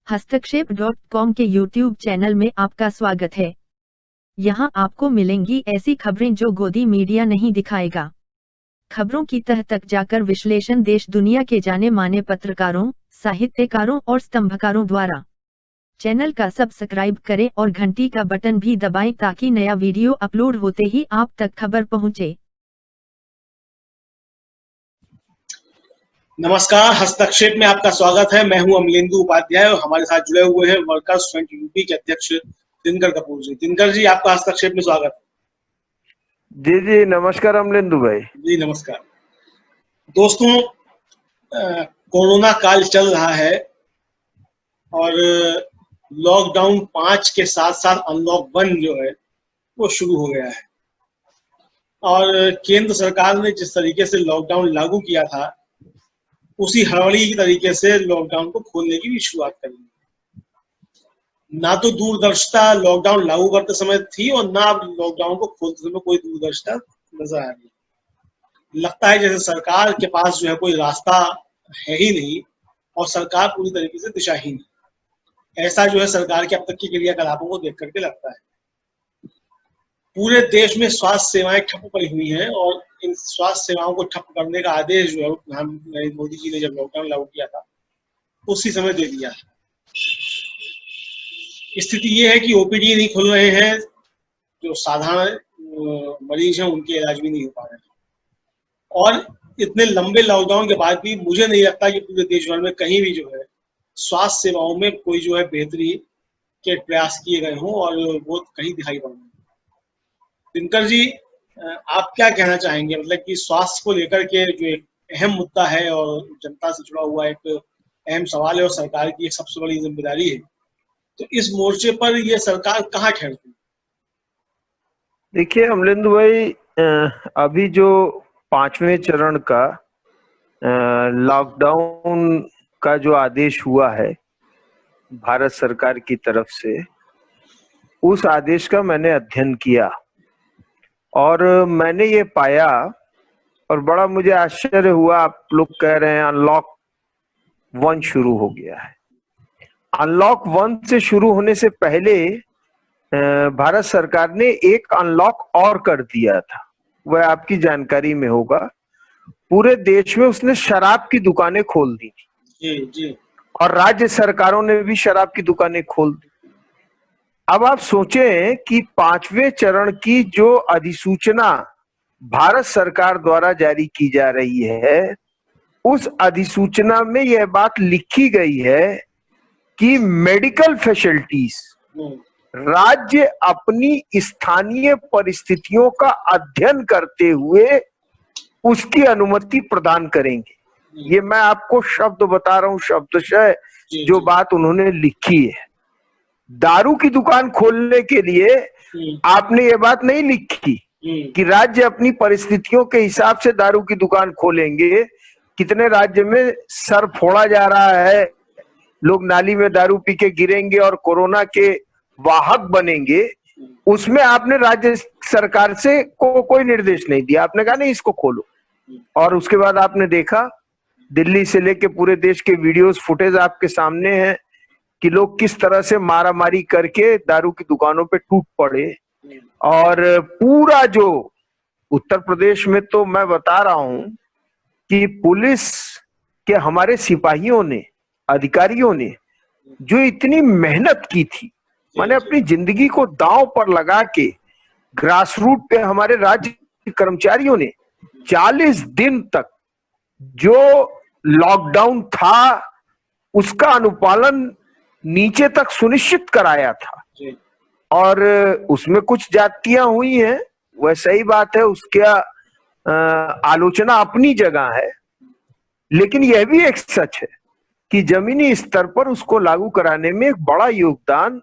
हस्तक्षेप.com के YouTube channel में आपका स्वागत है। यहाँ आपको मिलेंगी ऐसी खबरें जो गोदी मीडिया नहीं दिखाएगा। खबरों की तह तक जाकर विश्लेषण देश दुनिया के जाने माने पत्रकारों, साहित्यकारों और स्तंभकारों द्वारा। चैनल का सब्सक्राइब करें और घंटी का बटन भी दबाएं ताकि नया वीडियो अपलोड होते ही आप तक खबर पहुंचे। नमस्कार, हस्तक्षेप में आपका स्वागत है। मैं हूं अमलेंदु उपाध्याय और हमारे साथ जुड़े हुए हैं वर्कर्स फ्रंट यूपी के अध्यक्ष दिनकर कपूर जी। दिनकर जी, आपका हस्तक्षेप में स्वागत है। जी जी नमस्कार अमलेंदु भाई। जी नमस्कार। दोस्तों, कोरोना काल चल रहा है और लॉकडाउन 5 के साथ साथ अनलॉक 1 जो है वो शुरू हो गया है और केंद्र सरकार ने जिस तरीके से लॉकडाउन लागू किया था उसी हड़बड़ी तरीके से लॉकडाउन को खोलने की भी शुरुआत करी। ना तो दूरदर्शिता लॉकडाउन लागू करते समय थी और ना अब लॉकडाउन को खोलते समय कोई दूरदर्शिता नजर आ रही। लगता है जैसे सरकार के पास जो है कोई रास्ता है ही नहीं और सरकार पूरी तरीके से दिशाहीन है। ऐसा जो है सरकार के अब तक की क्रियाकलापों को देख करके लगता है। पूरे देश में स्वास्थ्य सेवाएं ठप पड़ी हुई हैं और इन स्वास्थ्य सेवाओं को ठप करने का आदेश जो है प्रधानमंत्री नरेंद्र मोदी जी ने जब लॉकडाउन लागू किया था उसी समय दे दिया। स्थिति ये है कि ओपीडी नहीं खुल रहे हैं, जो साधारण मरीज हैं उनके इलाज भी नहीं हो पा रहे हैं और इतने लंबे लॉकडाउन के बाद भी मुझे नहीं लगता कि पूरे देश भर में कहीं भी जो है स्वास्थ्य सेवाओं में कोई जो है बेहतरी के प्रयास किए गए हों और वो कहीं दिखाई पड़ रहे हैं। दिनकर जी, आप क्या कहना चाहेंगे? मतलब कि स्वास्थ्य को लेकर के जो एक अहम मुद्दा है और जनता से जुड़ा हुआ एक अहम सवाल है और सरकार की एक सबसे बड़ी जिम्मेदारी है, तो इस मोर्चे पर ये सरकार कहाँ ठहरती है? देखिए अमलेंदु भाई, अभी जो 5वें चरण का लॉकडाउन का जो आदेश हुआ है भारत सरकार की तरफ से, उस आदेश का मैंने अध्ययन किया और मैंने ये पाया और बड़ा मुझे आश्चर्य हुआ। आप लोग कह रहे हैं अनलॉक 1 शुरू हो गया है। अनलॉक 1 से शुरू होने से पहले भारत सरकार ने एक अनलॉक और कर दिया था, वह आपकी जानकारी में होगा। पूरे देश में उसने शराब की दुकानें खोल दी थी जी। और राज्य सरकारों ने भी शराब की दुकानें खोल दी। अब आप सोचें कि 5वें चरण की जो अधिसूचना भारत सरकार द्वारा जारी की जा रही है, उस अधिसूचना में यह बात लिखी गई है कि मेडिकल फैसिलिटीज राज्य अपनी स्थानीय परिस्थितियों का अध्ययन करते हुए उसकी अनुमति प्रदान करेंगे। ये मैं आपको शब्द बता रहा हूं, शब्दशः जो बात उन्होंने लिखी है। दारू की दुकान खोलने के लिए आपने ये बात नहीं लिखी कि राज्य अपनी परिस्थितियों के हिसाब से दारू की दुकान खोलेंगे। कितने राज्य में सर फोड़ा जा रहा है, लोग नाली में दारू पी के गिरेंगे और कोरोना के वाहक बनेंगे। उसमें आपने राज्य सरकार से कोई निर्देश नहीं दिया। आपने कहा नहीं इसको खोलो, और उसके बाद आपने देखा दिल्ली से लेके पूरे देश के वीडियोस फुटेज आपके सामने हैं कि लोग किस तरह से मारामारी करके दारू की दुकानों पे टूट पड़े। और पूरा जो उत्तर प्रदेश में तो मैं बता रहा हूं कि पुलिस के हमारे सिपाहियों ने, अधिकारियों ने जो इतनी मेहनत की थी, माने अपनी जिंदगी को दांव पर लगा के ग्रास रूट पे हमारे राज्य कर्मचारियों ने 40 दिन तक जो लॉकडाउन था उसका अनुपालन नीचे तक सुनिश्चित कराया था। और उसमें कुछ जातियां हुई हैं, वह सही बात है, उसका आलोचना अपनी जगह है, लेकिन यह भी एक सच है कि जमीनी स्तर पर उसको लागू कराने में एक बड़ा योगदान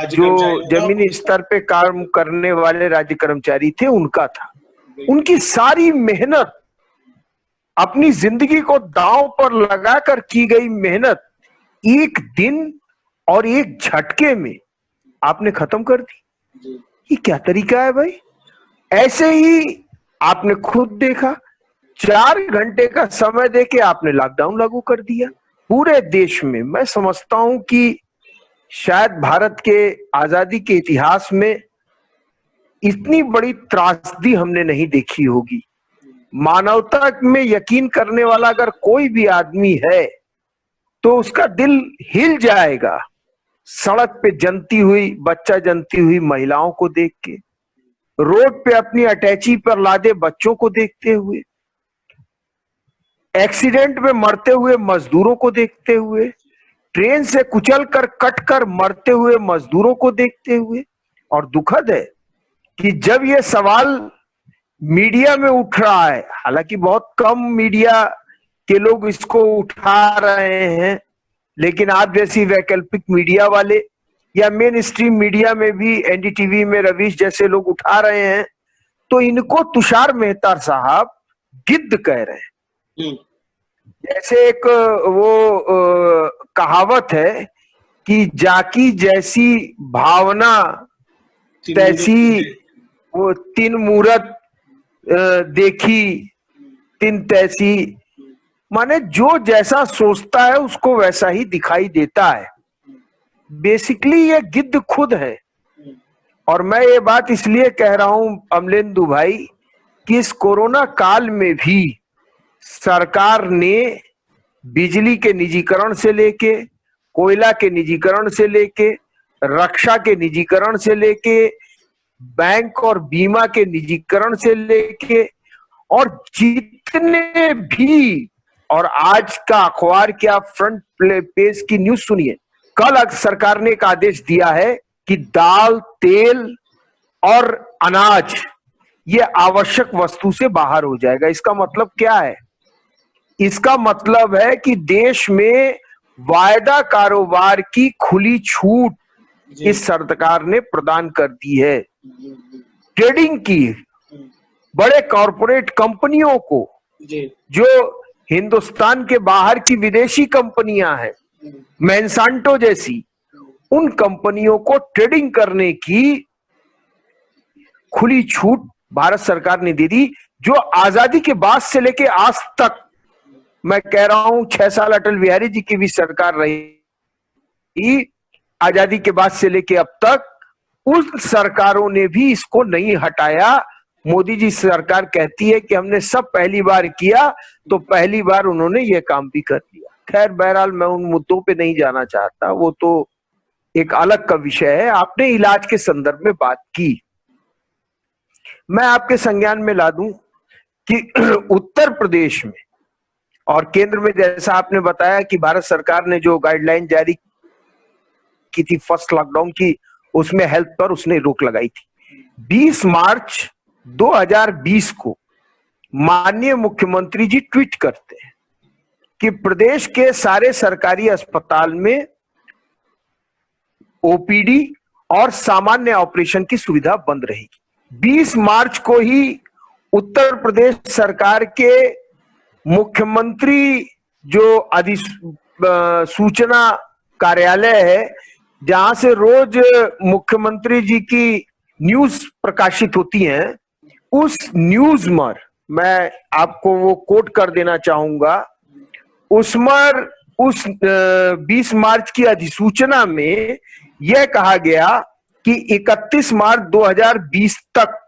जो जमीनी स्तर पे काम करने वाले राज्य कर्मचारी थे उनका था। उनकी सारी मेहनत, अपनी जिंदगी को दांव पर लगाकर की गई मेहनत एक दिन और एक झटके में आपने खत्म कर दी। ये क्या तरीका है भाई? ऐसे ही आपने खुद देखा, 4 घंटे का समय देके आपने लॉकडाउन लागू कर दिया। पूरे देश में मैं समझता हूं कि शायद भारत के आजादी के इतिहास में इतनी बड़ी त्रासदी हमने नहीं देखी होगी। मानवता में यकीन करने वाला अगर कोई भी आदमी है तो उसका दिल हिल जाएगा सड़क पे जनती हुई, बच्चा जनती हुई महिलाओं को देख के, रोड पे अपनी अटैची पर लादे बच्चों को देखते हुए, एक्सीडेंट में मरते हुए मजदूरों को देखते हुए, ट्रेन से कुचल कर कट कर मरते हुए मजदूरों को देखते हुए। और दुखद है कि जब ये सवाल मीडिया में उठ रहा है, हालांकि बहुत कम मीडिया के लोग इसको उठा रहे हैं, लेकिन आप जैसी वैकल्पिक मीडिया वाले या मेन स्ट्रीम मीडिया में भी एनडीटीवी में रवीश जैसे लोग उठा रहे हैं, तो इनको तुषार मेहता साहब गिद्ध कह रहे हैं। जैसे एक वो कहावत है कि जाकी जैसी भावना तैसी वो तीन मूरत देखी तीन तैसी, माने जो जैसा सोचता है उसको वैसा ही दिखाई देता है। बेसिकली ये गिद्ध खुद है। और मैं ये बात इसलिए कह रहा हूं अमलेंदु भाई कि इस कोरोना काल में भी सरकार ने बिजली के निजीकरण से लेके, कोयला के निजीकरण से लेके, रक्षा के निजीकरण से लेके, बैंक और बीमा के निजीकरण से लेके, और जितने भी, और आज का अखबार के आप फ्रंट पेज की न्यूज सुनिए, कल सरकार ने एक आदेश दिया है कि दाल, तेल और अनाज ये आवश्यक वस्तु से बाहर हो जाएगा। इसका मतलब क्या है? इसका मतलब है कि देश में वायदा कारोबार की खुली छूट इस सरकार ने प्रदान कर दी है। ट्रेडिंग की बड़े कॉरपोरेट कंपनियों को, जो हिंदुस्तान के बाहर की विदेशी कंपनियां हैं, मैंसांटो जैसी, उन कंपनियों को ट्रेडिंग करने की खुली छूट भारत सरकार ने दे दी, जो आजादी के बाद से लेके आज तक, मैं कह रहा हूं 6 साल अटल बिहारी जी की भी सरकार रही, आजादी के बाद से लेके अब तक उन सरकारों ने भी इसको नहीं हटाया। मोदी जी सरकार कहती है कि हमने सब पहली बार किया, तो पहली बार उन्होंने ये काम भी कर दिया। खैर बहरहाल मैं उन मुद्दों पे नहीं जाना चाहता, वो तो एक अलग का विषय है। आपने इलाज के संदर्भ में बात की, मैं आपके संज्ञान में ला दूं कि उत्तर प्रदेश में और केंद्र में, जैसा आपने बताया कि भारत सरकार ने जो गाइडलाइन जारी की थी फर्स्ट लॉकडाउन की, उसमें हेल्थ पर उसने रोक लगाई थी। 20 मार्च 2020 को माननीय मुख्यमंत्री जी ट्वीट करते हैं कि प्रदेश के सारे सरकारी अस्पताल में ओपीडी और सामान्य ऑपरेशन की सुविधा बंद रहेगी। 20 मार्च को ही उत्तर प्रदेश सरकार के मुख्यमंत्री जो अधिसूचना कार्यालय है, जहां से रोज मुख्यमंत्री जी की न्यूज प्रकाशित होती हैं, उस न्यूज में मैं आपको वो कोट कर देना चाहूंगा। उसमें उस 20 मार्च की अधिसूचना में यह कहा गया कि 31 मार्च 2020 तक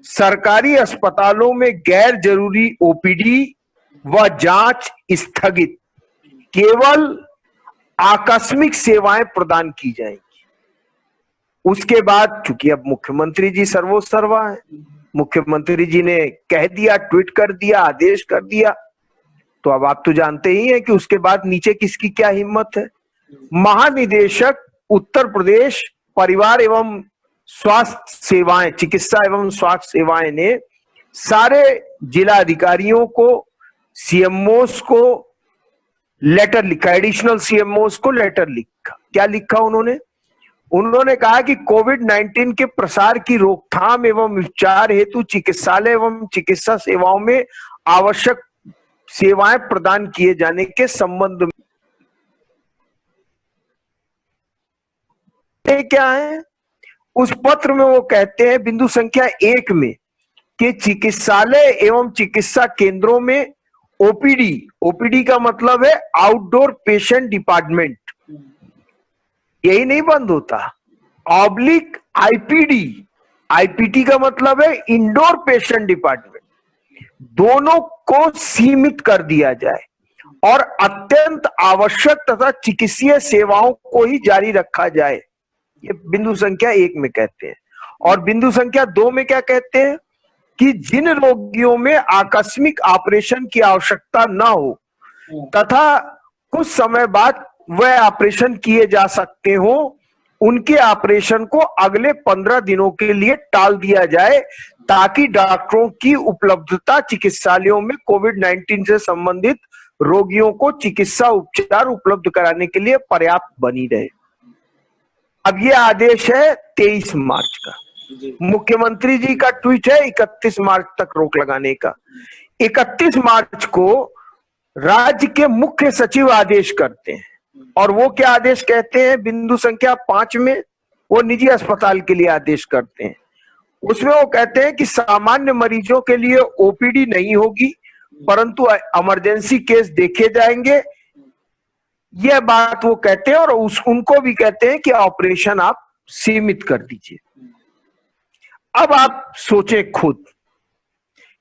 सरकारी अस्पतालों में गैर जरूरी ओपीडी व जांच स्थगित, केवल आकस्मिक सेवाएं प्रदान की जाएंगी। उसके बाद चूंकि अब मुख्यमंत्री जी सर्वोसर्वा है, मुख्यमंत्री जी ने कह दिया, ट्वीट कर दिया, आदेश कर दिया, तो अब आप तो जानते ही हैं कि उसके बाद नीचे किसकी क्या हिम्मत है। महानिदेशक उत्तर प्रदेश परिवार एवं स्वास्थ्य सेवाएं, चिकित्सा एवं स्वास्थ्य सेवाएं ने सारे जिला अधिकारियों को, सीएमओस को लेटर लिखा, एडिशनल सीएमओस को लेटर लिखा। क्या लिखा उन्होंने? उन्होंने कहा कि कोविड-19 के प्रसार की रोकथाम एवं उपचार हेतु चिकित्सालय एवं चिकित्सा सेवाओं में आवश्यक सेवाएं प्रदान किए जाने के संबंध में क्या है? उस पत्र में वो कहते हैं बिंदु संख्या 1 में कि चिकित्सालय एवं चिकित्सा केंद्रों में ओपीडी, ओपीडी का मतलब है आउटडोर पेशेंट डिपार्टमेंट, यही नहीं बंद होता। ऑब्लिक आईपीडी, आईपीटी का मतलब है इंडोर पेशेंट डिपार्टमेंट, दोनों को सीमित कर दिया जाए और अत्यंत आवश्यक तथा चिकित्सीय सेवाओं को ही जारी रखा जाए। ये बिंदु संख्या 1 में कहते हैं। और बिंदु संख्या 2 में क्या कहते हैं कि जिन रोगियों में आकस्मिक ऑपरेशन की आवश्यकता न हो तथा कुछ समय बाद वह ऑपरेशन किए जा सकते हो, उनके ऑपरेशन को अगले 15 दिनों के लिए टाल दिया जाए, ताकि डॉक्टरों की उपलब्धता चिकित्सालयों में कोविड-19 से संबंधित रोगियों को चिकित्सा उपचार उपलब्ध कराने के लिए पर्याप्त बनी रहे। अब ये आदेश है 23 मार्च का। मुख्यमंत्री जी का ट्वीट है 31 मार्च तक रोक लगाने का। 31 मार्च को राज्य के मुख्य सचिव आदेश करते हैं, और वो क्या आदेश कहते हैं, बिंदु संख्या 5 में वो निजी अस्पताल के लिए आदेश करते हैं। उसमें वो कहते हैं कि सामान्य मरीजों के लिए ओपीडी नहीं होगी, परंतु इमरजेंसी केस देखे जाएंगे, यह बात वो कहते हैं। और उनको भी कहते हैं कि ऑपरेशन आप सीमित कर दीजिए। अब आप सोचें खुद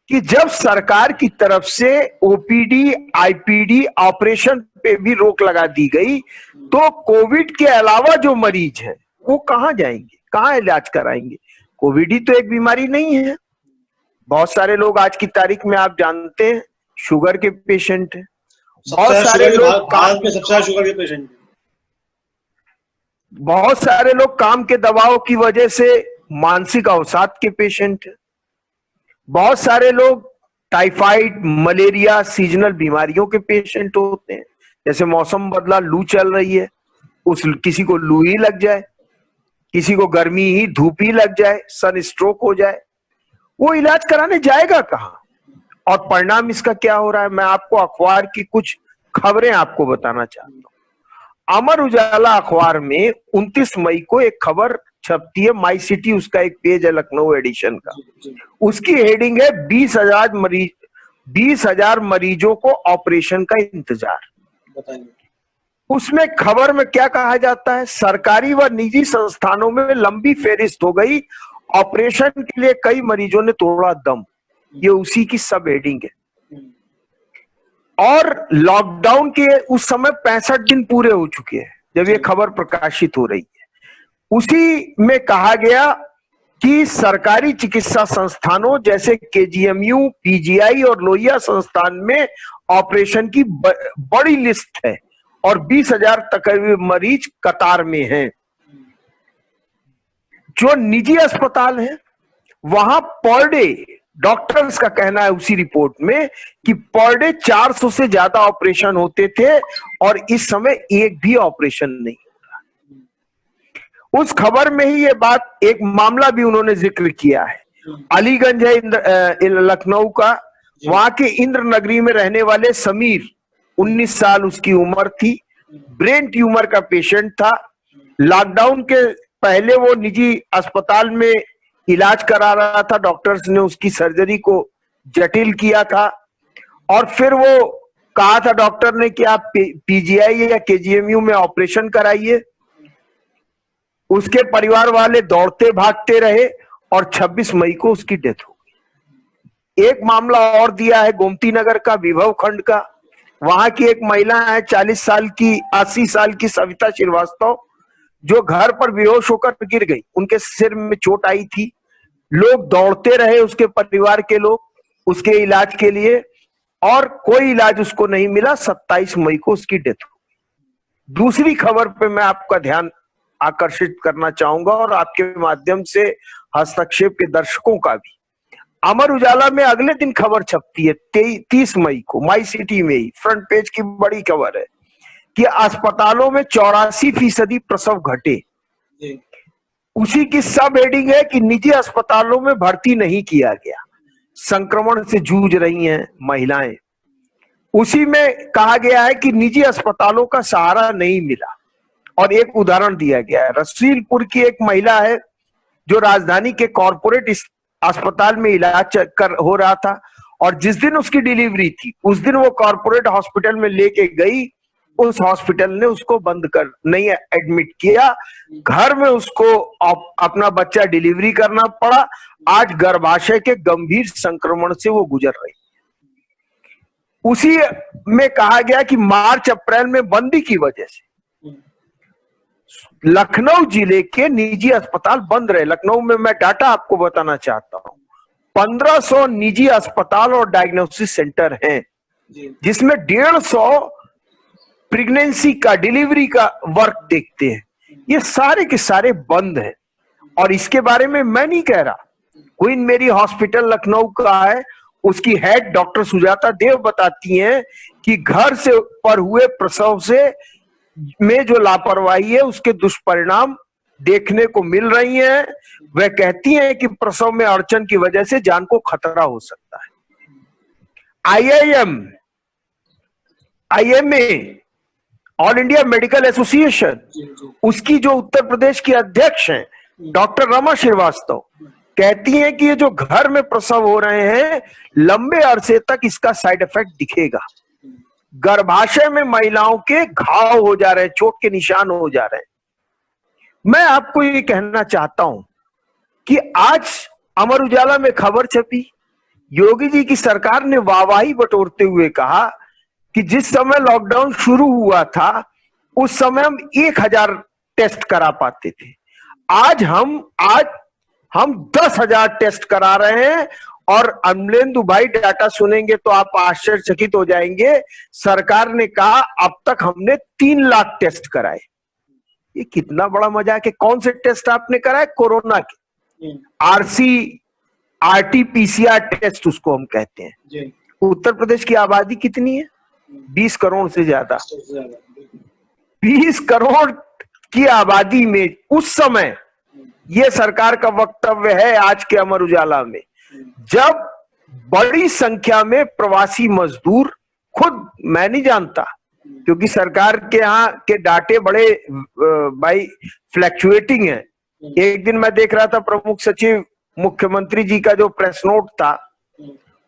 कि जब सरकार की तरफ से ओपीडी, आईपीडी, ऑपरेशन पे भी रोक लगा दी गई, तो कोविड के अलावा जो मरीज है वो कहां जाएंगे, कहां इलाज कराएंगे? कोविड ही तो एक बीमारी नहीं है। बहुत सारे लोग आज की तारीख में आप जानते हैं शुगर के पेशेंट हैं, बहुत सारे लोग भारत में सबसे ज्यादा शुगर के पेशेंट हैं, बहुत सारे लोग काम के दबाव की वजह से मानसिक अवसाद के पेशेंट हैं, बहुत सारे लोग टाइफाइड, मलेरिया, सीजनल बीमारियों के पेशेंट होते हैं। जैसे मौसम बदला, लू चल रही है, किसी को लू ही लग जाए, किसी को गर्मी ही, धूप ही लग जाए, सन स्ट्रोक हो जाए, वो इलाज कराने जाएगा कहां? और परिणाम इसका क्या हो रहा है, मैं आपको अखबार की कुछ खबरें आपको बताना चाहता हूं। अमर उजाला अखबार में 29 मई को एक खबर छपती है, माई सिटी उसका एक पेज है, लखनऊ एडिशन का। उसकी हेडिंग है 20,000 मरीजों को ऑपरेशन का इंतजार। उसमें खबर में क्या कहा जाता है, सरकारी व निजी संस्थानों में लंबी फेरिस्त हो गई, ऑपरेशन के लिए कई मरीजों ने तोड़ा दम। ये उसी की सब हेडिंग है। और लॉकडाउन के उस समय 65 दिन पूरे हो चुके हैं जब ये खबर प्रकाशित हो रही है। उसी में कहा गया कि सरकारी चिकित्सा संस्थानों जैसे केजीएमयू, पीजीआई और लोहिया संस्थान में ऑपरेशन की बड़ी लिस्ट है और 20,000 तक मरीज कतार में हैं। जो निजी अस्पताल हैं वहां पर डे, डॉक्टर्स का कहना है उसी रिपोर्ट में कि पर डे 400 से ज्यादा ऑपरेशन होते थे और इस समय एक भी ऑपरेशन नहीं हो रहा। उस खबर में ही ये बात, एक मामला भी उन्होंने जिक्र किया है। अलीगंज है लखनऊ का, वहां के इंद्र नगरी में रहने वाले समीर, 19 साल उसकी उम्र थी, ब्रेन ट्यूमर का पेशेंट था। लॉकडाउन के पहले वो निजी अस्पताल में इलाज करा रहा था, डॉक्टर्स ने उसकी सर्जरी को जटिल किया था और फिर वो कहा था डॉक्टर ने कि आप पीजीआई या केजीएमयू में ऑपरेशन कराइए। उसके परिवार वाले दौड़ते भागते रहे और 26 मई को उसकी डेथ हो गई। एक मामला और दिया है गोमती नगर का, विभव खंड का। वहां की एक महिला है 80 साल की सविता श्रीवास्तव, जो घर पर बेहोश होकर गिर गई। उनके सिर में चोट आई थी, लोग दौड़ते रहे, उसके परिवार के लोग, उसके इलाज के लिए, और कोई इलाज उसको नहीं मिला। 27 मई को उसकी डेथ हो गई। दूसरी खबर पे मैं आपका ध्यान आकर्षित करना चाहूंगा और आपके माध्यम से हस्तक्षेप के दर्शकों का भी। अमर उजाला में अगले दिन खबर छपती है 30 मई को, माई सिटी में ही, फ्रंट पेज की बड़ी खबर है कि अस्पतालों में 84% प्रसव घटे। उसी की सब हेडिंग है कि निजी अस्पतालों में भर्ती नहीं किया गया, संक्रमण से जूझ रही हैं महिलाएं। उसी में कहा गया है कि निजी अस्पतालों का सहारा नहीं मिला। और एक उदाहरण दिया गया है, रसूलपुर की एक महिला है जो राजधानी के कॉर्पोरेट अस्पताल में इलाज हो रहा था और जिस दिन उसकी डिलीवरी थी उस दिन वो कॉर्पोरेट हॉस्पिटल में लेके गई, उस हॉस्पिटल ने उसको बंद कर नहीं एडमिट किया, घर में उसको अपना बच्चा डिलीवरी करना पड़ा। आज गर्भाशय के गंभीर संक्रमण से वो गुजर रही। उसी में कहा गया कि मार्च अप्रैल में बंदी की वजह से लखनऊ जिले के निजी अस्पताल बंद रहे। लखनऊ में मैं डाटा आपको बताना चाहता हूं, 1500 निजी अस्पताल और डायग्नोसिस सेंटर हैं, जिसमें 150 प्रेगनेंसी का, डिलीवरी का वर्क देखते हैं। ये सारे के सारे बंद हैं। और इसके बारे में मैं नहीं कह रहा, क्वीन मेरी हॉस्पिटल लखनऊ का है, उसकी हेड डॉक्टर सुजाता देव बताती हैं कि घर से पर हुए प्रसव से में जो लापरवाही है उसके दुष्परिणाम देखने को मिल रही हैं। वह कहती हैं कि प्रसव में अड़चन की वजह से जान को खतरा हो सकता है। IIMA all India medical association, उसकी जो उत्तर प्रदेश की अध्यक्ष हैं डॉक्टर रमा श्रीवास्तव, कहती हैं कि ये जो घर में प्रसव हो रहे हैं लंबे अरसे तक इसका साइड इफेक्ट दिखेगा। गर्भाशय में महिलाओं के घाव हो जा रहे हैं, चोट के निशान हो जा रहे हैं। मैं आपको ये कहना चाहता हूं कि आज अमर उजाला में खबर छपी, योगी जी की सरकार ने वाहवाही बटोरते हुए कहा कि जिस समय लॉकडाउन शुरू हुआ था उस समय हम 1000 टेस्ट करा पाते थे, आज हम 10,000 टेस्ट करा रहे हैं। और अमलेंदु भाई डाटा सुनेंगे तो आप आश्चर्यचकित हो जाएंगे। सरकार ने कहा अब तक हमने 3 लाख टेस्ट कराए। ये कितना बड़ा मजाक है। कौन से टेस्ट आपने कराए? कोरोना के RT-PCR टेस्ट उसको हम कहते हैं। उत्तर प्रदेश की आबादी कितनी है? 20 करोड़ से ज्यादा। 20 करोड़ की आबादी में उस समय यह सरकार का वक्तव्य है आज के अमर उजाला में, जब बड़ी संख्या में प्रवासी मजदूर, खुद मैं नहीं जानता क्योंकि सरकार के यहाँ के डाटे बड़े भाई फ्लैक्चुएटिंग है। एक दिन मैं देख रहा था प्रमुख सचिव मुख्यमंत्री जी का जो प्रेस नोट था,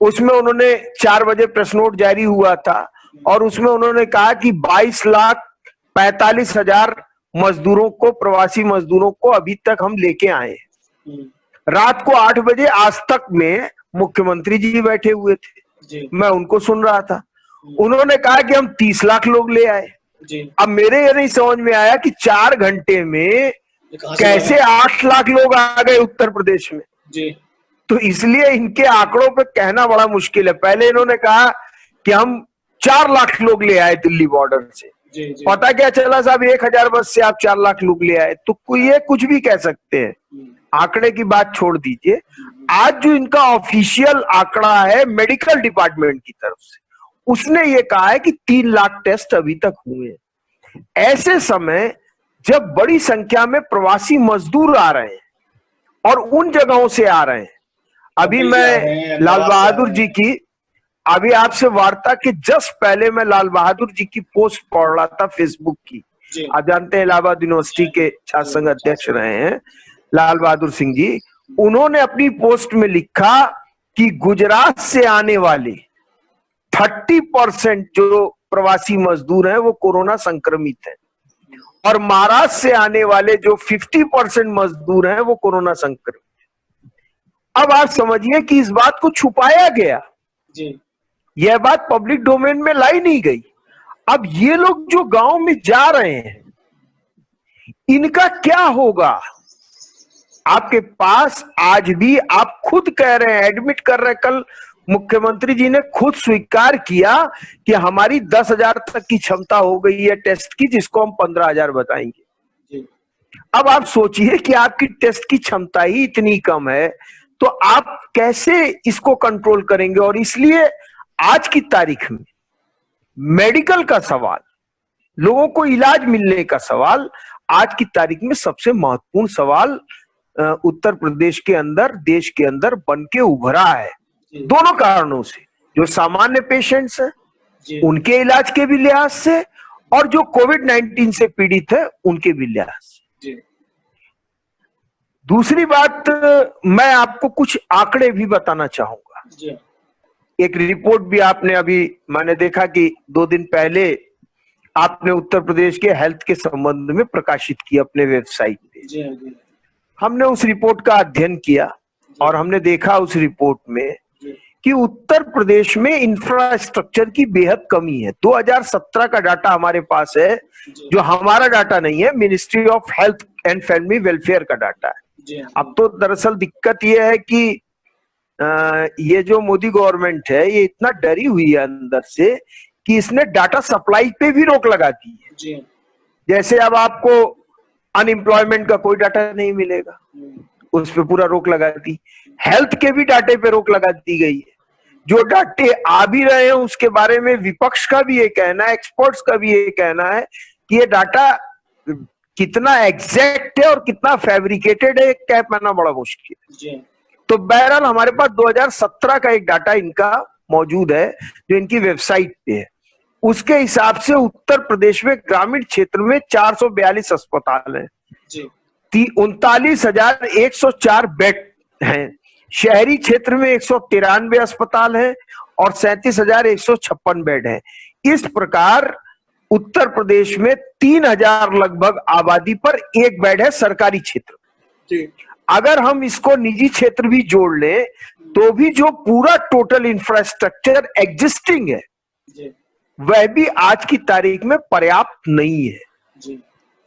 उसमें उन्होंने 4 बजे प्रेस नोट जारी हुआ था और उसमें उन्होंने कहा कि 22,45,000 मजदूरों को, प्रवासी मजदूरों को अभी तक हम लेके आए। रात को 8 बजे आज तक में मुख्यमंत्री जी बैठे हुए थे, मैं उनको सुन रहा था। उन्होंने कहा कि हम 30 लाख लोग ले आए। अब मेरे ये नहीं समझ में आया कि 4 घंटे में कैसे 8 लाख लोग आ गए उत्तर प्रदेश में। तो इसलिए इनके आंकड़ों पे कहना बड़ा मुश्किल है। पहले इन्होंने कहा कि हम 4 लाख लोग ले आए दिल्ली बॉर्डर से, पता क्या चला साहब 1000 बस से आप 4 लाख लोग ले आए। तो ये कुछ भी कह सकते हैं, आंकड़े की बात छोड़ दीजिए। आज जो इनका ऑफिशियल आंकड़ा है मेडिकल डिपार्टमेंट की तरफ से, उसने ये कहा है कि 3 लाख टेस्ट अभी तक हुए हैं। ऐसे समय जब बड़ी संख्या में प्रवासी मजदूर आ रहे हैं और उन जगहों से आ रहे हैं, अभी मैं लाल बहादुर जी की, अभी आपसे वार्ता के जस्ट पहले मैं लाल बहादुर जी की पोस्ट पढ़ रहा था फेसबुक की। आप जानते हैं इलाहाबाद यूनिवर्सिटी के छात्र संघ अध्यक्ष रहे हैं लाल बहादुर सिंह जी। उन्होंने अपनी पोस्ट में लिखा कि गुजरात से आने वाले 30% जो प्रवासी मजदूर हैं वो कोरोना संक्रमित हैं और महाराष्ट्र से आने वाले जो 50% मजदूर हैं वो कोरोना संक्रमित हैं। अब आप समझिए कि इस बात को छुपाया गया, यह बात पब्लिक डोमेन में लाई नहीं गई। अब ये लोग जो गांव में जा रहे हैं इनका क्या होगा? आपके पास आज भी, आप खुद कह रहे हैं, एडमिट कर रहे हैं, कल मुख्यमंत्री जी ने खुद स्वीकार किया कि हमारी 10,000 तक की क्षमता हो गई है टेस्ट की, जिसको हम 15,000 बताएंगे। अब आप सोचिए कि आपकी टेस्ट की क्षमता ही इतनी कम है तो आप कैसे इसको कंट्रोल करेंगे? और इसलिए आज की तारीख में मेडिकल का सवाल, लोगों को इलाज मिलने का सवाल, आज की तारीख में सबसे महत्वपूर्ण सवाल उत्तर प्रदेश के अंदर, देश के अंदर बन के उभरा है। दोनों कारणों से, जो सामान्य पेशेंट्स हैं उनके इलाज के भी लिहाज से और जो कोविड-19 से पीड़ित है उनके भी लिहाज से। दूसरी बात, मैं आपको कुछ आंकड़े भी बताना चाहूंगा। एक रिपोर्ट भी आपने अभी, मैंने देखा कि 2 दिन पहले आपने उत्तर प्रदेश के हेल्थ के संबंध में प्रकाशित किया अपने वेबसाइट पे। जी हाँ, जी हमने उस रिपोर्ट का अध्ययन किया और हमने देखा उस रिपोर्ट में जी कि उत्तर प्रदेश में इंफ्रास्ट्रक्चर की बेहद कमी है। 2017 का डाटा हमारे पास है, जी जो हमारा डाटा नहीं है, ministry of health and family welfare का डाटा है। जी हाँ, अब तो दरअसल दिक्कत ये है कि ये जो मोदी गवर्नमेंट है ये इतना डरी हुई है अंदर से कि इसने डाटा सप्लाई पे भी रोक लगा दी है। जी हाँ, जैसे अब आपको अनएम्प्लॉयमेंट का कोई डाटा नहीं मिलेगा, उस पे पूरा रोक लगा दी। हेल्थ के भी डाटे पे रोक लगा दी गई है। जो डाटे आ भी रहे हैं उसके बारे में विपक्ष का भी ये कहना है, एक्सपर्ट्स का भी ये कहना है कि ये डाटा कितना एग्जैक्ट है और कितना फैब्रिकेटेड है, कह पाना बड़ा मुश्किल है। जी हाँ, तो बहरहाल हमारे पास 2017 का एक डाटा इनका मौजूद है जो इनकी वेबसाइट पे है। उसके हिसाब से उत्तर प्रदेश में ग्रामीण क्षेत्र में 442 अस्पताल हैं, जी 39,104 बेड हैं। शहरी क्षेत्र में 193 अस्पताल हैं और 37,156 बेड हैं। इस प्रकार उत्तर प्रदेश में 3,000 लगभग आबादी पर एक बेड है सरकारी क्षेत्र। जी अगर हम इसको निजी क्षेत्र भी जोड़ लें तो भी जो पूरा टोटल इंफ्रास्ट्रक्चर एग्जिस्टिंग है जी वह भी आज की तारीख में पर्याप्त नहीं है। जी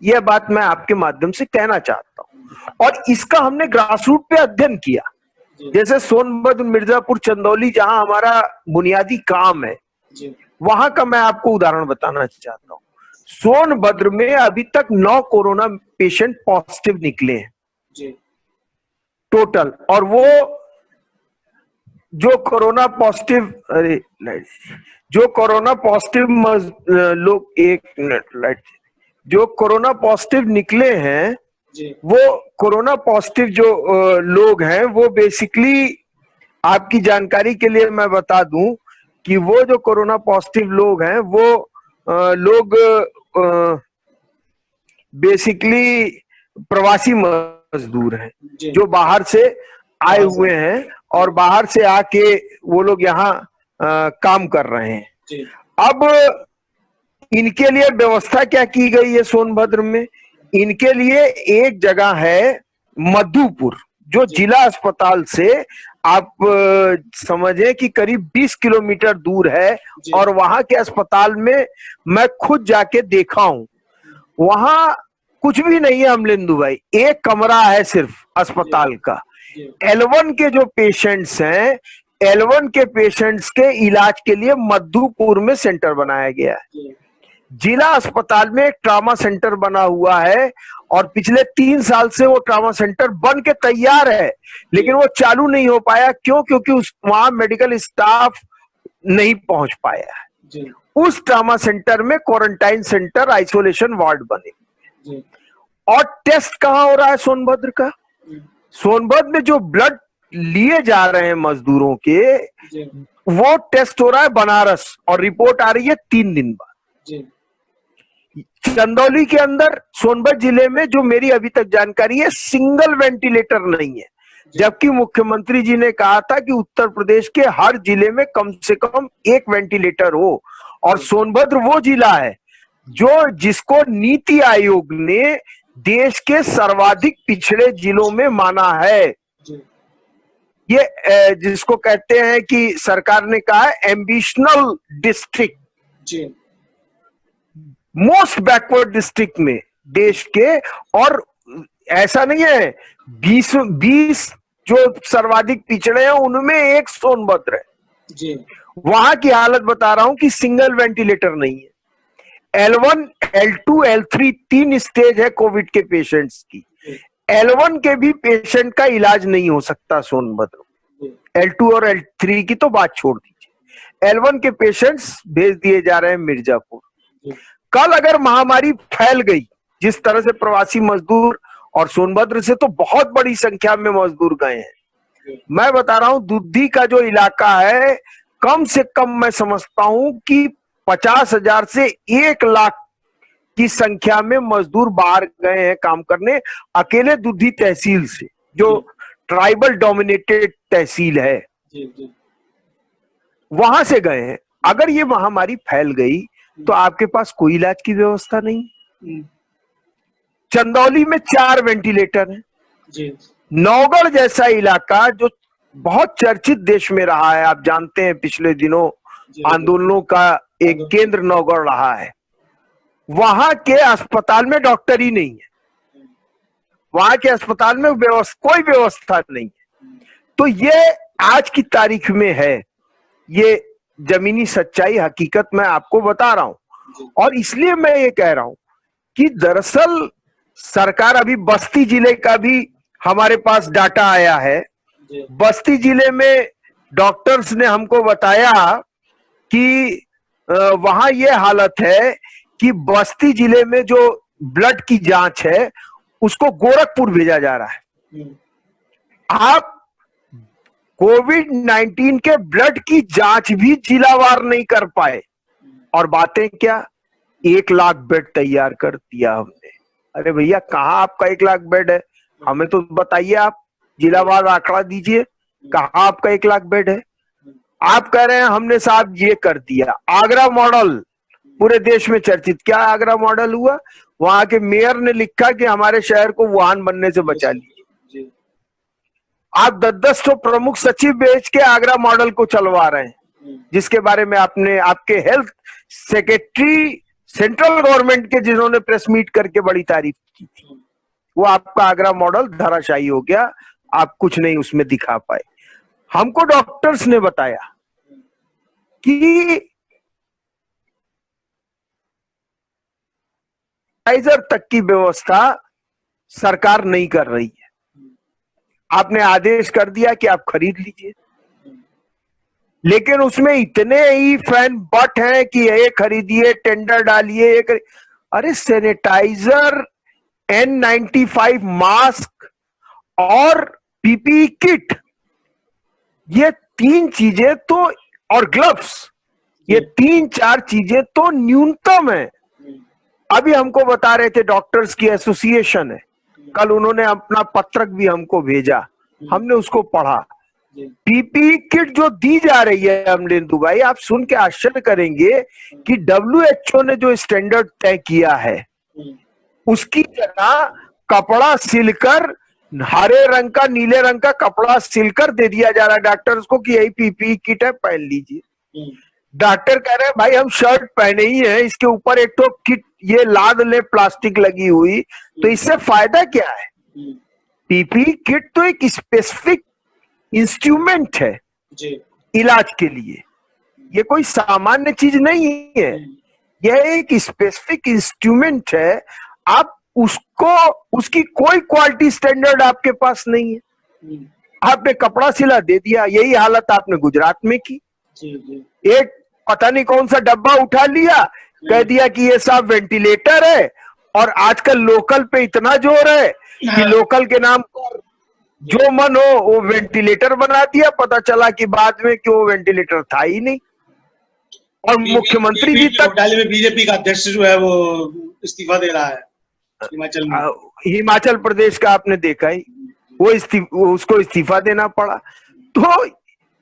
यह बात मैं आपके माध्यम से कहना चाहता हूं और इसका हमने ग्रासरूट पे अध्ययन किया। जी जैसे सोनभद्र, मिर्जापुर, चंदौली जहां हमारा बुनियादी काम है, जी वहां का मैं आपको उदाहरण बताना चाहता हूं। सोनभद्र में अभी तक 9 कोरोना पेशेंट पॉजिटिव निकले हैं जी टोटल, और वो जो कोरोना पॉजिटिव, अरे जो कोरोना पॉजिटिव लोग, एक मिनट लाइट, जो कोरोना पॉजिटिव निकले हैं जी वो कोरोना पॉजिटिव जो लोग हैं वो बेसिकली, आपकी जानकारी के लिए मैं बता दूं कि वो जो कोरोना पॉजिटिव लोग हैं वो लोग बेसिकली प्रवासी मजदूर हैं जी जो बाहर से आए हुए हैं और बाहर से आके वो लोग यहाँ काम कर रहे हैं। जी अब इनके लिए व्यवस्था क्या की गई है सोनभद्र में? इनके लिए एक जगह है मधुपुर, जो जिला अस्पताल से आप समझे कि करीब 20 किलोमीटर दूर है, जी और वहां के अस्पताल में मैं खुद जाके देखा हूं। वहां कुछ भी नहीं है अमलेंदु भाई, एक कमरा है सिर्फ अस्पताल का। जी L1 के जो पेशेंट्स हैं, L1 के पेशेंट्स के इलाज के लिए मधुपुर में सेंटर बनाया गया है। जी जिला अस्पताल में एक ट्रामा सेंटर बना हुआ है और पिछले 3 साल से वो ट्रामा सेंटर बन के तैयार है, लेकिन वो चालू नहीं हो पाया। क्यों? क्योंकि वहां मेडिकल स्टाफ नहीं पहुंच पाया है। जी उस ट्रामा सेंटर में क्वारंटाइन सेंटर, आइसोलेशन वार्ड बने। जी और टेस्ट कहाँ हो रहा है सोनभद्र का? सोनभद्र में जो ब्लड लिए जा रहे हैं मजदूरों के, जी वो टेस्ट हो रहा है बनारस और रिपोर्ट आ रही है 3 दिन बाद। जी चंदौली के अंदर सोनभद्र जिले में जो मेरी अभी तक जानकारी है, सिंगल वेंटिलेटर नहीं है, जबकि मुख्यमंत्री जी ने कहा था कि उत्तर प्रदेश के हर जिले में कम से कम एक वेंटिलेटर हो। और सोनभद्र वो जिला है जो जिसको नीति आयोग ने देश के सर्वाधिक पिछड़े जिलों में माना है। जी ये जिसको कहते हैं कि सरकार ने कहा है एम्बिशनल डिस्ट्रिक्ट, जी मोस्ट बैकवर्ड डिस्ट्रिक्ट में देश के। और ऐसा नहीं है, 20 जो सर्वाधिक पिछड़े हैं उनमें एक सोनभद्र है। जी वहां की हालत बता रहा हूं कि सिंगल वेंटिलेटर नहीं है। L1, L2, L3 3 स्टेज है कोविड के पेशेंट्स की। L1 के भी पेशेंट का इलाज नहीं हो सकता सोनभद्र में। L2 और L3 की तो बात छोड़ दीजिए, L1 के पेशेंट्स भेज दिए जा रहे हैं मिर्जापुर। कल अगर महामारी फैल गई जिस तरह से प्रवासी मजदूर, और सोनभद्र से तो बहुत बड़ी संख्या में मजदूर गए हैं। मैं बता रहा हूं दुद्धी का जो इलाका है, कम से कम मैं समझता हूं कि 50,000 से 1 लाख की संख्या में मजदूर बाहर गए हैं काम करने, अकेले दुद्धी तहसील से, जो ट्राइबल डोमिनेटेड तहसील है। जी जी वहां से गए हैं। अगर ये महामारी फैल गई तो आपके पास कोई इलाज की व्यवस्था नहीं। हम्म, चंदौली में 4 वेंटिलेटर हैं। जी नौगढ़ जैसा इलाका जो बहुत चर्चित देश में रहा है, आप जानते हैं पिछले दिनों जी आंदोलनों का एक केंद्र नौगढ़ रहा है, वहां के अस्पताल में डॉक्टर ही नहीं है, वहां के अस्पताल में कोई व्यवस्था नहीं है। तो ये आज की तारीख में है, ये जमीनी सच्चाई हकीकत मैं आपको बता रहा हूं। और इसलिए मैं ये कह रहा हूं कि दरअसल सरकार, अभी बस्ती जिले का भी हमारे पास डाटा आया है। जी बस्ती जिले में डॉक्टर्स ने हमको बताया कि वहां ये हालत है कि बस्ती जिले में जो ब्लड की जांच है उसको गोरखपुर भेजा जा रहा है। हम्म, आप कोविड-19 के ब्लड की जांच भी जिलावार नहीं कर पाए, और बातें क्या, 1 लाख बेड तैयार कर दिया हमने। अरे भैया, कहाँ आपका 1 लाख बेड है? हमें तो बताइए, आप जिलावार आंकड़ा दीजिए, कहाँ आपका 1 लाख बेड है? आप कह रहे हैं हमने साहब ये कर दिया। आगरा मॉडल पूरे देश में चर्चित, क्या आगरा मॉडल हुआ? वहां के मेयर ने लिखा कि हमारे शहर को वुहान बनने से बचा लीजिए। जी आप 10-10 तो प्रमुख सचिव भेज के आगरा मॉडल को चलवा रहे हैं, जिसके बारे में आपने, आपके हेल्थ सेक्रेटरी सेंट्रल गवर्नमेंट के, जिन्होंने प्रेस मीट करके बड़ी तारीफ की थी, वो आपका आगरा मॉडल धराशायी हो गया, आप कुछ नहीं उसमें दिखा पाए। हमको डॉक्टर्स ने बताया कि सैनिटाइजर तक की व्यवस्था सरकार नहीं कर रही है। आपने आदेश कर दिया कि आप खरीद लीजिए, लेकिन उसमें इतने ही फैन बट हैं कि ये खरीदिए, टेंडर डालिए, अरे सैनिटाइजर, N95 मास्क और पीपीई किट, ये 3 चीजें तो, और ग्लव्स, ये 3-4 चीजें तो न्यूनतम है। अभी हमको बता रहे थे, डॉक्टर्स की एसोसिएशन है, कल उन्होंने अपना पत्रक भी हमको भेजा, हमने उसको पढ़ा। पीपीई किट जो दी जा रही है अमलेंदु भाई, आप सुन के आश्चर्य करेंगे कि WHO ने जो स्टैंडर्ड तय किया है उसकी जगह कपड़ा सिलकर, हरे रंग का, नीले रंग का कपड़ा सिलकर दे दिया जा रहा है डॉक्टर्स को कि यही पीपीई किट है, पहन लीजिए। डॉक्टर कह रहे हैं भाई हम शर्ट पहने ही है, इसके ऊपर एक तो किट ये लाद ले प्लास्टिक लगी हुई, तो इससे फायदा क्या है? पीपीई किट तो एक स्पेसिफिक इंस्ट्रूमेंट है जी इलाज के लिए, ये कोई सामान्य चीज नहीं है, यह एक स्पेसिफिक इंस्ट्रूमेंट है। आप उसको, उसकी कोई क्वालिटी स्टैंडर्ड आपके पास नहीं है, आपने कपड़ा सिला दे दिया। यही हालत आपने गुजरात में की। एक पता नहीं कौन सा डब्बा उठा लिया, कह दिया कि ये सब वेंटिलेटर है, और आजकल लोकल पे इतना जोर है कि लोकल के नाम पर जो मन हो वो वेंटिलेटर बना दिया, पता चला कि बाद में कि वो वेंटिलेटर था ही नहीं। और मुख्यमंत्री जी तक, घोटाले में बीजेपी का अध्यक्ष जो है वो इस्तीफा दे रहा है हिमाचल में, हिमाचल प्रदेश का आपने देखा ही, वो उसको इस्तीफा देना पड़ा। तो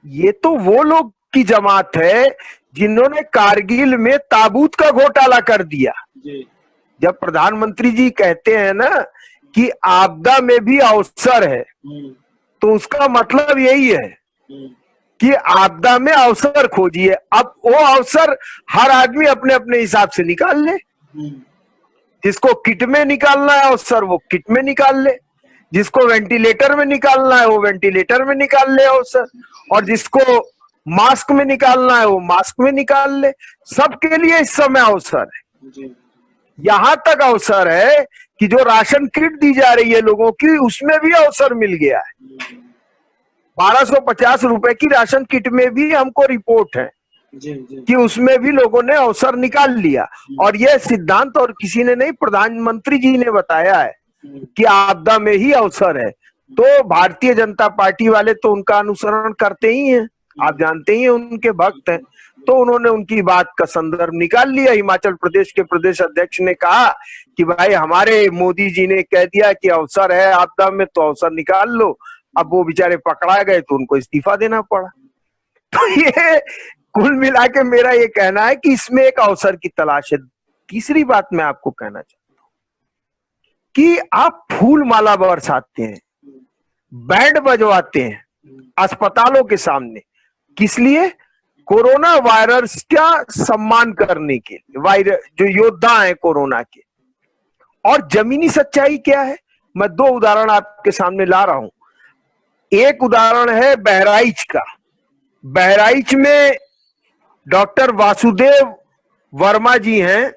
ये तो वो लोग की जमात है जिन्होंने कारगिल में ताबूत का घोटाला कर दिया। जब प्रधानमंत्री जी कहते हैं ना कि आपदा में भी अवसर है, तो उसका मतलब यही है कि आपदा में अवसर खोजिए। अब वो अवसर हर आदमी अपने अपने हिसाब से निकाल ले, जिसको किट में निकालना है अवसर वो किट में निकाल ले, जिसको वेंटिलेटर में निकालना है वो वेंटिलेटर में निकाल ले अवसर, और जिसको मास्क में निकालना है वो मास्क में निकाल ले। सबके लिए इस समय अवसर है। यहां तक अवसर है कि जो राशन किट दी जा रही है लोगों की, उसमें भी अवसर मिल गया है। 1250 रुपए की राशन किट में भी हमको रिपोर्ट है कि उसमें भी लोगों ने अवसर निकाल लिया। और यह सिद्धांत और किसी ने नहीं, प्रधानमंत्री जी ने बताया है कि आपदा में ही अवसर है। तो भारतीय जनता पार्टी वाले तो उनका अनुसरण करते ही हैं, आप जानते ही हैं, उनके भक्त हैं। तो उन्होंने उनकी बात का संदर्भ निकाल लिया। हिमाचल प्रदेश के प्रदेश अध्यक्ष ने कहा कि भाई हमारे मोदी जी ने कह दिया कि अवसर है आपदा में, तो अवसर निकाल लो। अब वो बेचारे पकड़ा गए तो उनको इस्तीफा देना पड़ा। तो ये कुल मिला के मेरा ये कहना है कि इसमें एक अवसर की तलाश है। तीसरी बात मैं आपको कहना चाहता हूं कि आप फूल माला बरसाते हैं, बैंड बजवाते हैं अस्पतालों के सामने, किस लिए? कोरोना वायरस का सम्मान करने के लिए, वायरस जो योद्धा हैं कोरोना के। और जमीनी सच्चाई क्या है? मैं दो उदाहरण आपके सामने ला रहा हूं। एक उदाहरण है बहराइच का। बहराइच में डॉक्टर वासुदेव वर्मा जी हैं,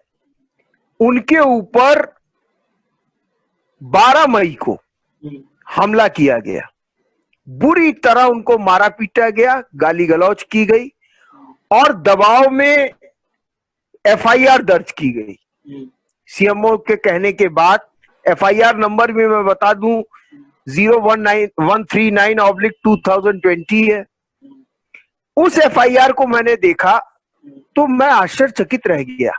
उनके ऊपर 12 मई को हमला किया गया, बुरी तरह उनको मारा पीटा गया, गाली गलौज की गई और दबाव में एफआईआर दर्ज की गई। सीएमओ के कहने के बाद एफआईआर नंबर भी मैं बता दूं 019-139/2020 है। उस एफआईआर को मैंने देखा तो मैं आश्चर्यचकित रह गया।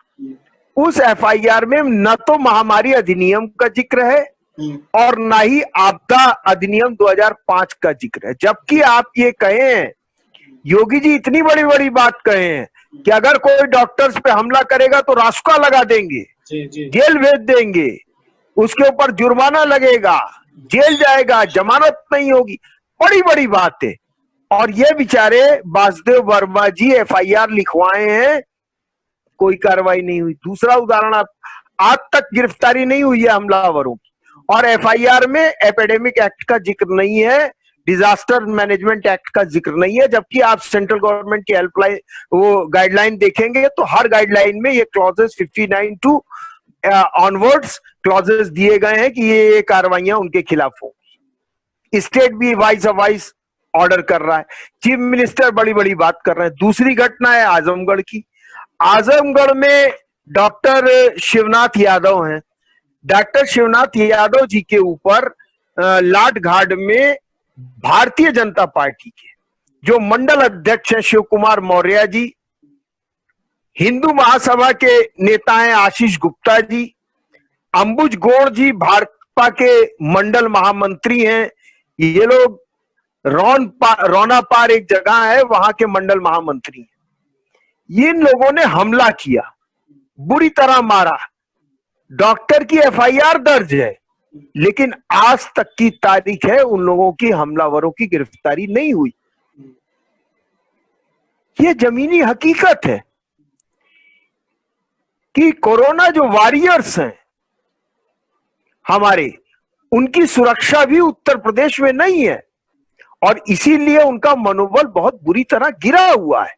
उस एफआईआर में न तो महामारी अधिनियम का जिक्र है और ना ही आपदा अधिनियम 2005 का जिक्र है। जबकि आप ये कहे हैं, योगी जी इतनी बड़ी बड़ी बात कहे हैं कि अगर कोई डॉक्टर्स पे हमला करेगा तो रासुका लगा देंगे, जेल भेज देंगे, उसके ऊपर जुर्माना लगेगा, जेल जाएगा, जमानत नहीं होगी। बड़ी बड़ी बात है। और ये बेचारे वासुदेव वर्मा जी एफआईआर लिखवाए हैं, कोई कार्रवाई नहीं हुई। दूसरा उदाहरण, आप आज तक गिरफ्तारी नहीं हुई है हमलावरों की, और एफआईआर में एपिडेमिक एक्ट का जिक्र नहीं है, डिजास्टर मैनेजमेंट एक्ट का जिक्र नहीं है। जबकि आप सेंट्रल गवर्नमेंट की हेल्पलाइन वो गाइडलाइन देखेंगे तो हर गाइडलाइन में ये क्लॉजेस 59 टू ऑनवर्ड्स क्लॉजेस दिए गए हैं कि ये कार्रवाइयां उनके खिलाफ हो। स्टेट भी वाइस ऑर्डर कर रहा है, चीफ मिनिस्टर बड़ी बड़ी बात कर रहे हैं। दूसरी घटना है आजमगढ़ की। आजमगढ़ में डॉक्टर शिवनाथ यादव हैं। डॉक्टर शिवनाथ यादव जी के ऊपर लाट घाट में भारतीय जनता पार्टी के जो मंडल अध्यक्ष हैं शिव कुमार मौर्य जी, हिंदू महासभा के नेता हैं आशीष गुप्ता जी, अंबुज गौड़ जी भाजपा के मंडल महामंत्री हैं, ये लोग रौना पार एक जगह है वहां के मंडल महामंत्री हैं। इन लोगों ने हमला किया, बुरी तरह मारा। डॉक्टर की एफआईआर दर्ज है, लेकिन आज तक की तारीख है उन लोगों की, हमलावरों की गिरफ्तारी नहीं हुई। ये जमीनी हकीकत है कि कोरोना जो वॉरियर्स हैं हमारे, उनकी सुरक्षा भी उत्तर प्रदेश में नहीं है और इसीलिए उनका मनोबल बहुत बुरी तरह गिरा हुआ है।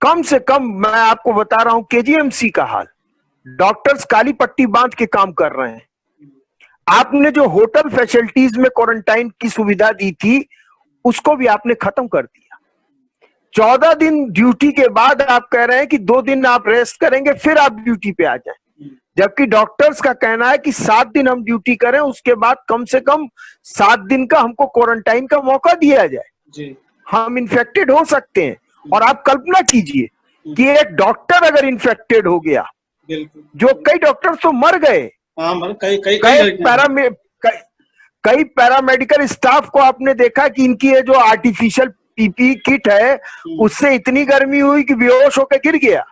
कम से कम मैं आपको बता रहा हूं केजीएमसी का हाल, डॉक्टर्स काली पट्टी बांध के काम कर रहे हैं। आपने जो होटल फैसिलिटीज में क्वारंटाइन की सुविधा दी थी उसको भी आपने खत्म कर दिया। 14 दिन ड्यूटी के बाद आप कह रहे हैं कि 2 दिन आप रेस्ट करेंगे फिर आप ड्यूटी पे आ जाएं, जबकि डॉक्टर्स का कहना है कि 7 दिन हम ड्यूटी करें, उसके बाद कम से कम 7 दिन का हमको क्वारंटाइन का मौका दिया जाए जी। हम इन्फेक्टेड हो सकते हैं। और आप कल्पना कीजिए कि एक डॉक्टर अगर इन्फेक्टेड हो गया, जो कई डॉक्टर तो मर गए, कई पैरामेडिकल स्टाफ को आपने देखा कि इनकी ये जो आर्टिफिशियल पीपी किट है उससे इतनी गर्मी हुई कि बेहोश होकर गिर गया।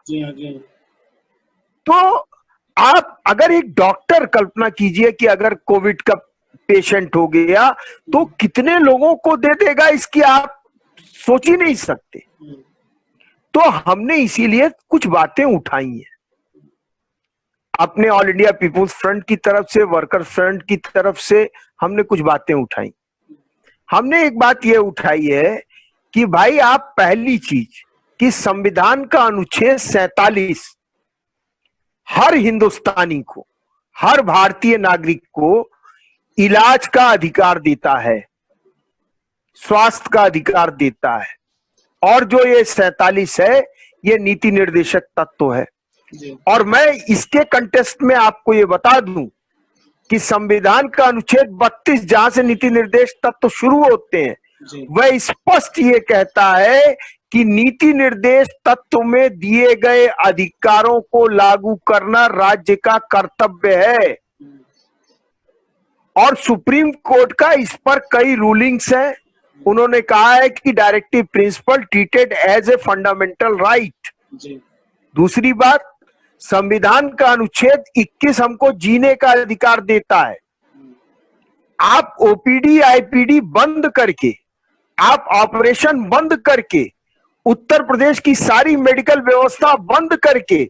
तो आप अगर एक डॉक्टर, कल्पना कीजिए कि अगर कोविड का पेशेंट हो गया तो कितने लोगों को दे देगा, इसकी आप सोच ही नहीं सकते। तो हमने इसीलिए कुछ बातें उठाई हैं अपने ऑल इंडिया पीपुल्स फ्रंट की तरफ से, वर्कर फ्रंट की तरफ से हमने कुछ बातें उठाई। हमने एक बात यह उठाई है कि भाई आप पहली चीज कि संविधान का अनुच्छेद 47 हर हिंदुस्तानी को, हर भारतीय नागरिक को इलाज का अधिकार देता है, स्वास्थ्य का अधिकार देता है। और जो ये 47 है ये नीति निर्देशक तत्व है। और मैं इसके कंटेस्ट में आपको ये बता दूं कि संविधान का अनुच्छेद 32 जहां से नीति निर्देश तत्व शुरू होते हैं वह स्पष्ट ये कहता है कि नीति निर्देश तत्व में दिए गए अधिकारों को लागू करना राज्य का कर्तव्य है। और सुप्रीम कोर्ट का इस पर कई रूलिंग्स हैं, उन्होंने कहा है कि directive principle treated as a fundamental right. जी दूसरी बात, संविधान का अनुच्छेद 21 हमको जीने का अधिकार देता है। आप ओपीडी आईपीडी बंद करके, आप ऑपरेशन बंद करके, उत्तर प्रदेश की सारी मेडिकल व्यवस्था बंद करके,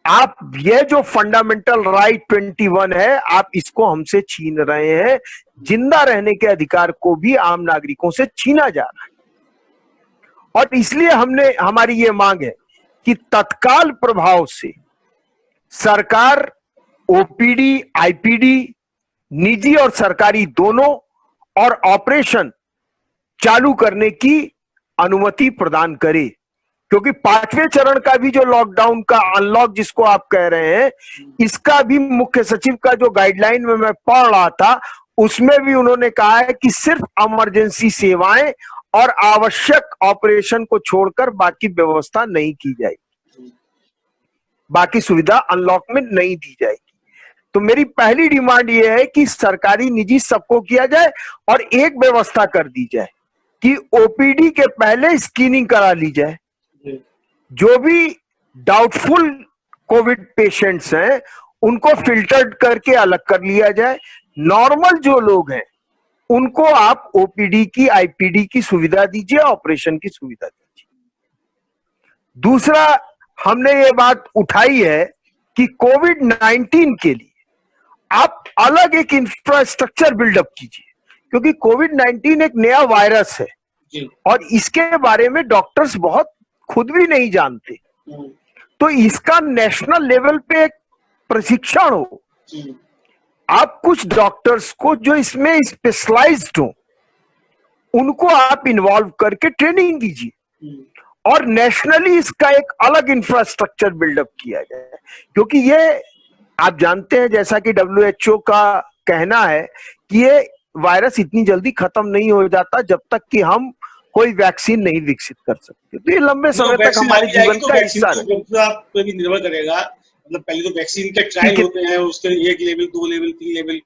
आप ये जो फंडामेंटल राइट 21 है, आप इसको हमसे छीन रहे हैं। जिंदा रहने के अधिकार को भी आम नागरिकों से छीना जा रहा है। और इसलिए हमारी ये मांग है कि तत्काल प्रभाव से सरकार ओपीडी आईपीडी, निजी और सरकारी दोनों, और ऑपरेशन चालू करने की अनुमति प्रदान करे। क्योंकि 5वें चरण का भी जो लॉकडाउन का अनलॉक जिसको आप कह रहे हैं, इसका भी मुख्य सचिव का जो गाइडलाइन में मैं पढ़ रहा था, उसमें भी उन्होंने कहा है कि सिर्फ इमरजेंसी सेवाएं और आवश्यक ऑपरेशन को छोड़कर बाकी व्यवस्था नहीं की जाएगी, बाकी सुविधा अनलॉक में नहीं दी जाएगी। तो मेरी पहली डिमांड यह है कि सरकारी निजी सबको किया जाए, और एक व्यवस्था कर दी जाए कि ओपीडी के पहले स्क्रीनिंग करा ली जाए। जो भी डाउटफुल कोविड पेशेंट्स हैं उनको फिल्टर्ड करके अलग कर लिया जाए। नॉर्मल जो लोग हैं उनको आप ओपीडी की आईपीडी की सुविधा दीजिए, ऑपरेशन की सुविधा दीजिए। दूसरा, हमने ये बात उठाई है कि कोविड-19 के लिए आप अलग एक इंफ्रास्ट्रक्चर बिल्डअप कीजिए, क्योंकि कोविड-19 एक नया वायरस है और इसके बारे में डॉक्टर्स बहुत खुद भी नहीं जानते। तो इसका नेशनल लेवल पे एक प्रशिक्षण हो। आप कुछ डॉक्टर्स को जो इसमें स्पेशलाइज्ड हो उनको आप इन्वॉल्व करके ट्रेनिंग दीजिए, और नेशनली इसका एक अलग इंफ्रास्ट्रक्चर बिल्डअप किया जाए। क्योंकि ये आप जानते हैं, जैसा कि WHO का कहना है कि ये वायरस इतनी जल्दी खत्म नहीं हो जाता जब तक कि हम कोई वैक्सीन नहीं विकसित कर सकते। तो ये लंबे समय तक हमारे जीवन का हिस्सा है। पे भी निर्भर करेगा। मतलब पहले तो वैक्सीन के ट्रायल होते हैं, उसके 1 लेवल 2 लेवल 3 लेवल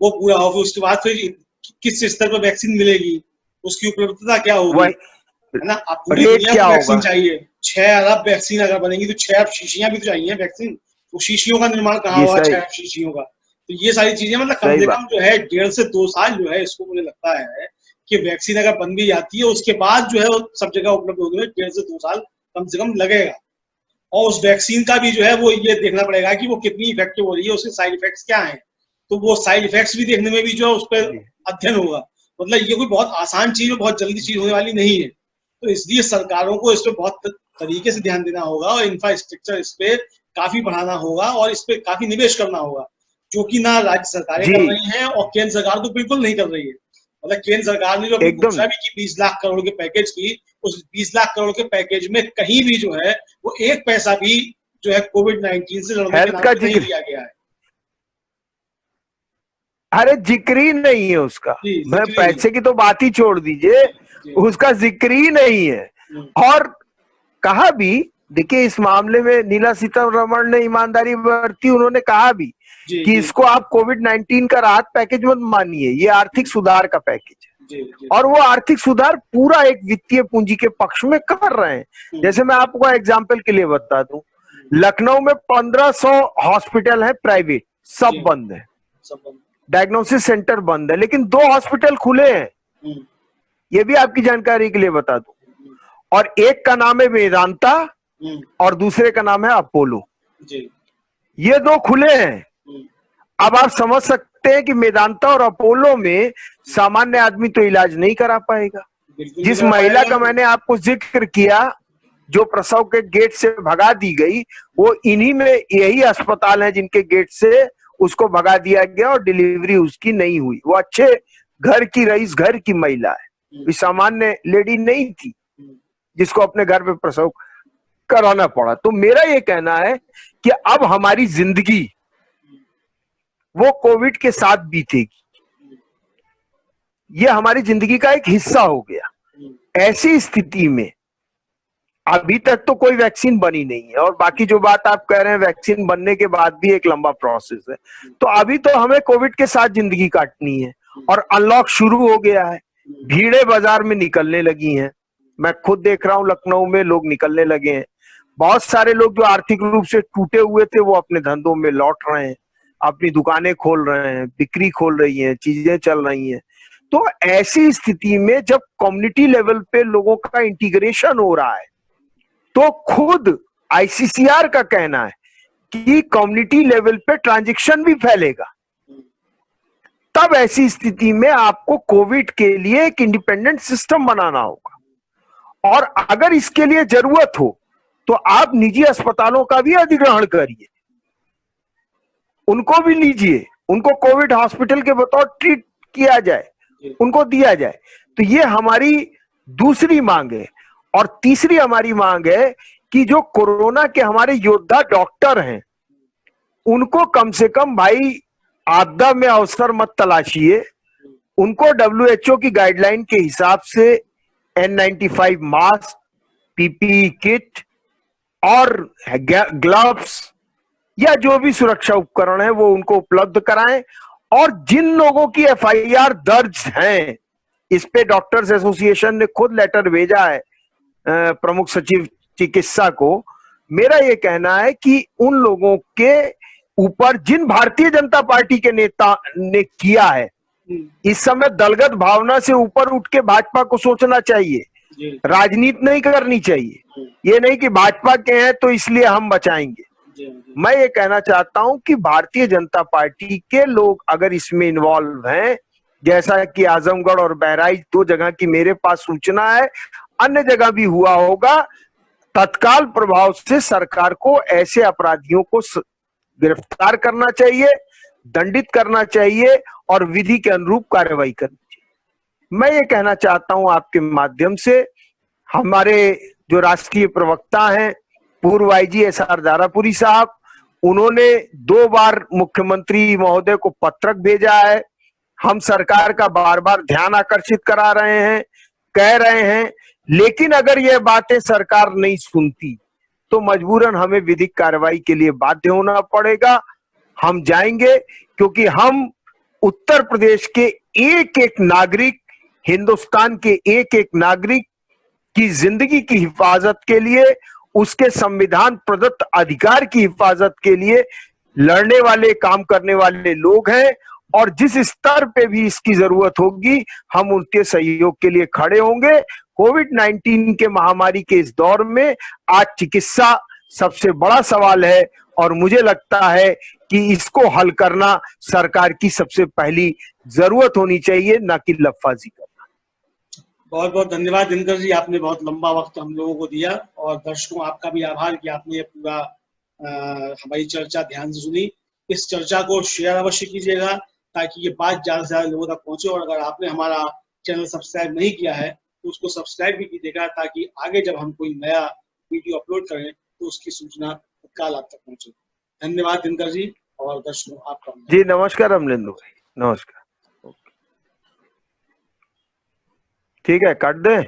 वो पूरा होगा, उसके बाद फिर किस स्तर पर वैक्सीन मिलेगी, उसकी उपलब्धता क्या होगी, है ना। आप पूरी दुनिया को वैक्सीन चाहिए। 6 अरब वैक्सीन अगर बनेगी तो 6 अरब शीशियां भी तो चाहिए वैक्सीन। तो शीशियों का निर्माण कहाँ होगा 6 अरब शीशियों का। तो ये सारी चीजें मतलब कम से कम जो है 1.5 से 2 साल जो है, इसको मुझे लगता है कि वैक्सीन अगर बन भी जाती है उसके बाद जो है सब जगह उपलब्ध होगी, 1.5 से 2 साल कम से कम लगेगा। और उस वैक्सीन का भी जो है वो ये देखना पड़ेगा कि वो कितनी इफेक्टिव हो रही है, उसके साइड इफेक्ट्स क्या हैं। तो वो साइड इफेक्ट्स भी देखने में भी जो है उस पर अध्ययन होगा। मतलब ये कोई बहुत आसान चीज और बहुत जल्दी चीज होने वाली नहीं है। तो इसलिए सरकारों को इस पर बहुत तरीके से ध्यान देना होगा और इंफ्रास्ट्रक्चर इस पे काफी बढ़ाना होगा और इस पे काफी निवेश करना होगा, जो कि ना राज्य सरकारें कर रही हैं और केंद्र सरकार तो बिल्कुल नहीं कर रही है। मतलब केंद्र सरकार ने जो घोषणा भी की 20 लाख करोड़ के पैकेज की, उस 20 लाख करोड़ के पैकेज में कहीं भी जो है वो 1 पैसा भी जो है कोविड-19 से लड़ने के नाम पे नहीं दिया गया है। अरे जिक्र ही नहीं है उसका। मैं पैसे की तो बात ही छोड़ दीजिए, उसका जिक्र ही नहीं है। और कहा भी, देखिए इस मामले में नीला सीतारमण ने ईमानदारी बरती। उन्होंने कहा भी कि इसको आप कोविड-19 का राहत पैकेज मत मानिए, ये आर्थिक सुधार का पैकेज है। और वो आर्थिक सुधार पूरा एक वित्तीय पूंजी के पक्ष में कर रहे हैं। जैसे मैं आपको एग्जांपल के लिए बता दूं, लखनऊ में 1500 हॉस्पिटल है प्राइवेट, सब बंद है, डायग्नोसिस सेंटर बंद है, लेकिन 2 हॉस्पिटल खुले हैं। ये भी आपकी जानकारी के लिए बता दूं। और एक का नाम है वेदांता और दूसरे का नाम है अपोलो। ये 2 खुले हैं। अब आप समझ सकते हैं कि मेदांता और अपोलो में सामान्य आदमी तो इलाज नहीं करा पाएगा। जिस महिला का मैंने आपको जिक्र किया जो प्रसव के गेट से भगा दी गई, वो इन्हीं में यही अस्पताल है जिनके गेट से उसको भगा दिया गया और डिलीवरी उसकी नहीं हुई। वो अच्छे घर की रईस, घर की महिला है, सामान्य लेडी नहीं थी जिसको अपने घर पे प्रसव कराना पड़ा। तो मेरा ये कहना है कि अब हमारी जिंदगी वो कोविड के साथ बीतेगी, ये हमारी जिंदगी का एक हिस्सा हो गया। ऐसी स्थिति में अभी तक तो कोई वैक्सीन बनी नहीं है, और बाकी जो बात आप कह रहे हैं वैक्सीन बनने के बाद भी एक लंबा प्रोसेस है। तो अभी तो हमें कोविड के साथ जिंदगी काटनी है और अनलॉक शुरू हो गया है। भीड़े बाजार में निकलने लगी हैं। मैं खुद देख रहा हूं, लखनऊ में लोग निकलने लगे हैं। बहुत सारे लोग जो आर्थिक रूप से टूटे हुए थे वो अपने धंधों में लौट रहे हैं, अपनी दुकानें खोल रहे हैं, बिक्री खोल रही है, चीजें चल रही हैं। तो ऐसी स्थिति में जब कम्युनिटी लेवल पे लोगों का इंटीग्रेशन हो रहा है, तो खुद आईसीसीआर का कहना है कि कम्युनिटी लेवल पे ट्रांजैक्शन भी फैलेगा। तब ऐसी स्थिति में आपको कोविड के लिए एक इंडिपेंडेंट सिस्टम बनाना होगा, और अगर इसके लिए जरूरत हो तो आप निजी अस्पतालों का भी अधिग्रहण करिए, उनको भी लीजिए, उनको कोविड हॉस्पिटल के बतौर ट्रीट किया जाए, उनको दिया जाए। तो ये हमारी दूसरी मांग है। और तीसरी हमारी मांग है कि जो कोरोना के हमारे योद्धा डॉक्टर हैं, उनको कम से कम भाई आपदा में अवसर मत तलाशिए, उनको WHO की गाइडलाइन के हिसाब से N95 मास्क, PPE किट और ग्लव्स या जो भी सुरक्षा उपकरण है वो उनको उपलब्ध कराएं। और जिन लोगों की FIR दर्ज हैं, इस पे डॉक्टर्स एसोसिएशन ने खुद लेटर भेजा है प्रमुख सचिव चिकित्सा को। मेरा ये कहना है कि उन लोगों के ऊपर जिन भारतीय जनता पार्टी के नेता ने किया है, इस समय दलगत भावना से ऊपर उठ के भाजपा को सोचना चाहिए, राजनीति नहीं करनी चाहिए। ये नहीं कि भाजपा के हैं तो इसलिए हम बचाएंगे। मैं ये कहना चाहता हूं कि भारतीय जनता पार्टी के लोग अगर इसमें इन्वॉल्व हैं, जैसा कि आजमगढ़ और बहराइच 2 जगह की मेरे पास सूचना है, अन्य जगह भी हुआ होगा, तत्काल प्रभाव से सरकार को ऐसे अपराधियों को गिरफ्तार करना चाहिए, दंडित करना चाहिए और विधि के अनुरूप कार्रवाई करनी चाहिए। मैं ये कहना चाहता हूं आपके माध्यम से, हमारे जो राष्ट्रीय प्रवक्ता हैं पूर्व IG SR दारापुरी साहब, उन्होंने 2 बार मुख्यमंत्री महोदय को पत्रक भेजा है। हम सरकार का बार बार ध्यान आकर्षित करा रहे हैं, कह रहे हैं, लेकिन अगर ये बातें सरकार नहीं सुनती तो मजबूरन हमें विधिक कार्रवाई के लिए बाध्य होना पड़ेगा। हम जाएंगे, क्योंकि हम उत्तर प्रदेश के एक एक नागरिक, हिंदुस्तान के एक एक नागरिक की जिंदगी की हिफाजत के लिए, उसके संविधान प्रदत्त अधिकार की हिफाजत के लिए लड़ने वाले, काम करने वाले लोग हैं। और जिस स्तर पे भी इसकी जरूरत होगी, हम उनके सहयोग के लिए खड़े होंगे। कोविड-19 के महामारी के इस दौर में आज चिकित्सा सबसे बड़ा सवाल है, और मुझे लगता है कि इसको हल करना सरकार की सबसे पहली जरूरत होनी चाहिए, ना कि लफाजी करना। बहुत बहुत धन्यवाद दिनकर जी, आपने बहुत लंबा वक्त हम लोगों को दिया, और दर्शकों आपका भी आभार कि आपने पूरा हमारी चर्चा ध्यान से सुनी। इस चर्चा को शेयर अवश्य कीजिएगा ताकि ये बात ज्यादा से ज्यादा लोगों तक पहुंचे, और अगर आपने हमारा चैनल सब्सक्राइब नहीं किया है तो उसको सब्सक्राइब भी कीजिएगा, ताकि आगे जब हम कोई नया वीडियो अपलोड करें तो उसकी सूचना तत्काल आप तक पहुंचे। धन्यवाद दिनकर जी, और दर्शकों आपका जी नमस्कार अमलेंदु भाई, नमस्कार। ठीक है, काट दें।